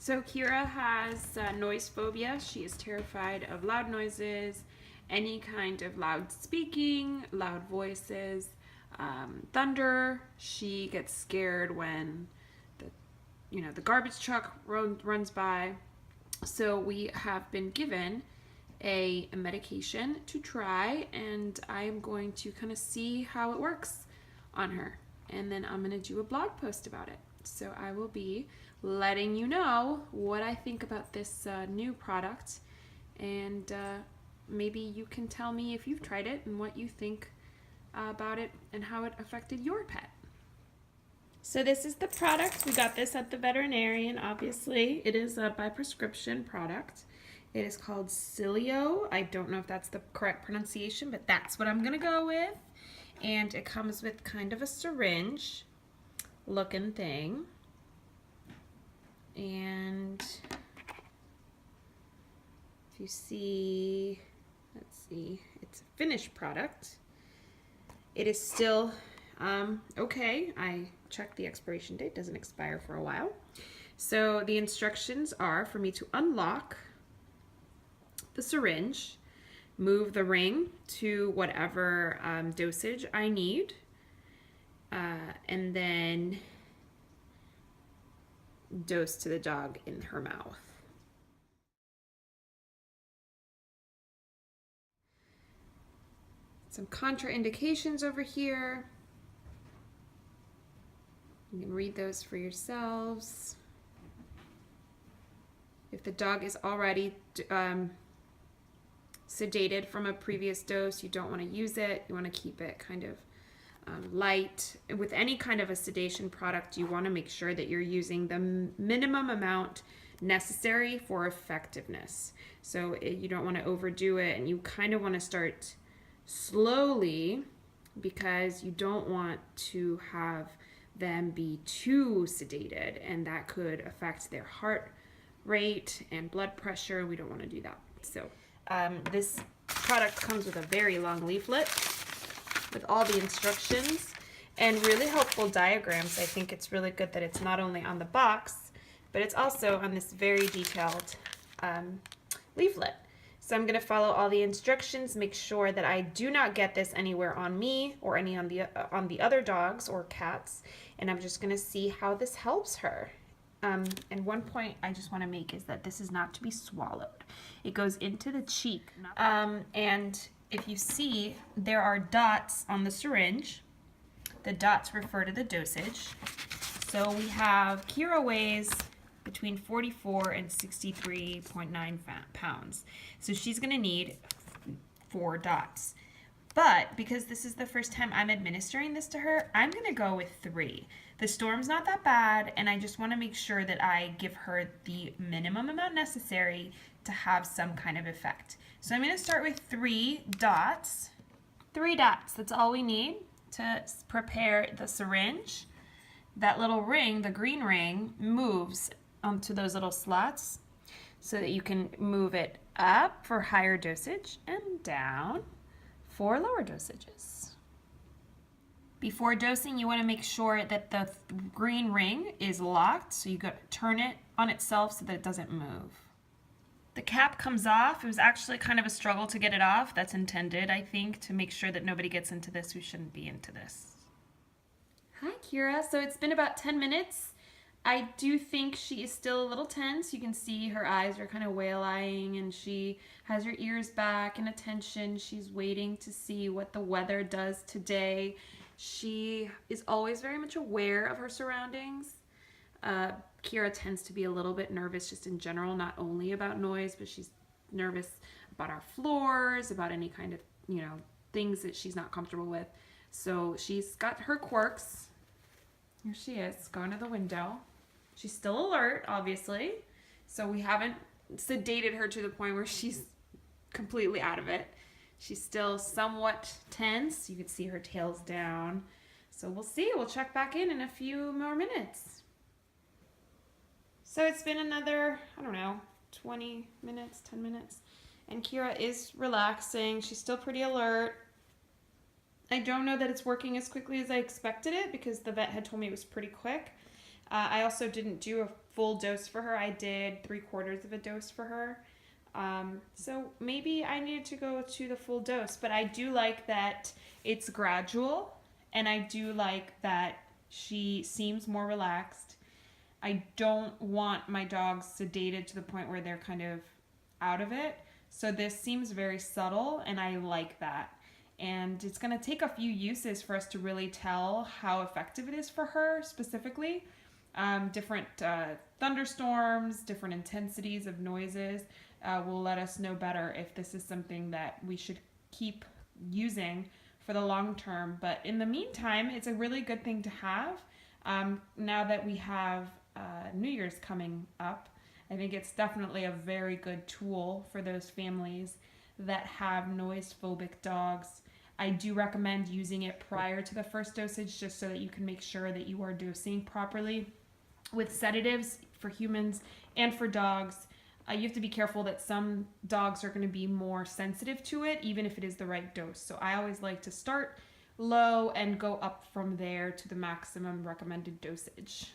So Caera has noise phobia. She is terrified of loud noises, any kind of loud speaking, loud voices, thunder. She gets scared when the garbage truck runs by. So we have been given a medication to try, and I am going to kind of see how it works on her. And then I'm going to do a blog post about it. So I will be letting you know what I think about this new product, and maybe you can tell me if you've tried it and what you think about it and how it affected your pet. So this is the product. We got this at the veterinarian, obviously. It is a by prescription product. It is called Sileo. I don't know if that's the correct pronunciation, but that's what I'm gonna go with. And it comes with kind of a syringe looking thing. And if you see, let's see, it's a finished product. It is still okay. I checked the expiration date, doesn't expire for a while. So the instructions are for me to unlock the syringe, move the ring to whatever dosage I need, and then dose to the dog in her mouth. Some contraindications over here. You can read those for yourselves. If the dog is already sedated from a previous dose, you don't want to use it. You want to keep it kind of light. With any kind of a sedation product, you want to make sure that you're using the minimum amount necessary for effectiveness. So you don't want to overdo it, and you kind of want to start slowly because you don't want to have them be too sedated, and that could affect their heart rate and blood pressure. We don't want to do that. So this product comes with a very long leaflet with all the instructions and really helpful diagrams. I think it's really good that it's not only on the box, but it's also on this very detailed leaflet. So I'm going to follow all the instructions, make sure that I do not get this anywhere on me or any on the other dogs or cats, and I'm just going to see how this helps her. And one point I just want to make is that this is not to be swallowed. It goes into the cheek. And if you see, there are dots on the syringe. The dots refer to the dosage. So we have, Caera weighs between 44 and 63.9 pounds. So she's going to need 4 dots. But because this is the first time I'm administering this to her, I'm going to go with 3. The storm's not that bad, and I just want to make sure that I give her the minimum amount necessary to have some kind of effect. So I'm going to start with 3 dots. 3 dots, that's all we need to prepare the syringe. That little ring, the green ring, moves onto those little slots so that you can move it up for higher dosage and down for lower dosages. Before dosing, you want to make sure that the green ring is locked, so you got to turn it on itself so that it doesn't move. The cap comes off. It was actually kind of a struggle to get it off. That's intended, I think, to make sure that nobody gets into this who shouldn't be into this. Hi, Caera. So it's been about 10 minutes. I do think she is still a little tense. You can see her eyes are kind of whale-eyeing, and she has her ears back and attention. She's waiting to see what the weather does today. She is always very much aware of her surroundings. Caera tends to be a little bit nervous just in general, not only about noise, but she's nervous about our floors, about any kind of, things that she's not comfortable with. So she's got her quirks. Here she is, going to the window. She's still alert, obviously. So we haven't sedated her to the point where she's completely out of it. She's still somewhat tense. You can see her tail's down. So we'll see. We'll check back in a few more minutes. So it's been another, 20 minutes, 10 minutes. And Caera is relaxing. She's still pretty alert. I don't know that it's working as quickly as I expected it because the vet had told me it was pretty quick. I also didn't do a full dose for her. I did 3/4 of a dose for her. So maybe I needed to go to the full dose, but I do like that it's gradual, and I do like that she seems more relaxed. I don't want my dogs sedated to the point where they're kind of out of it. So this seems very subtle, and I like that. And it's going to take a few uses for us to really tell how effective it is for her specifically. Different thunderstorms, different intensities of noises will let us know better if this is something that we should keep using for the long term. But in the meantime, it's a really good thing to have. Now that we have New Year's coming up, I think it's definitely a very good tool for those families that have noise-phobic dogs. I do recommend using it prior to the first dosage, just so that you can make sure that you are dosing properly. With sedatives for humans and for dogs, you have to be careful that some dogs are going to be more sensitive to it, even if it is the right dose. So I always like to start low and go up from there to the maximum recommended dosage.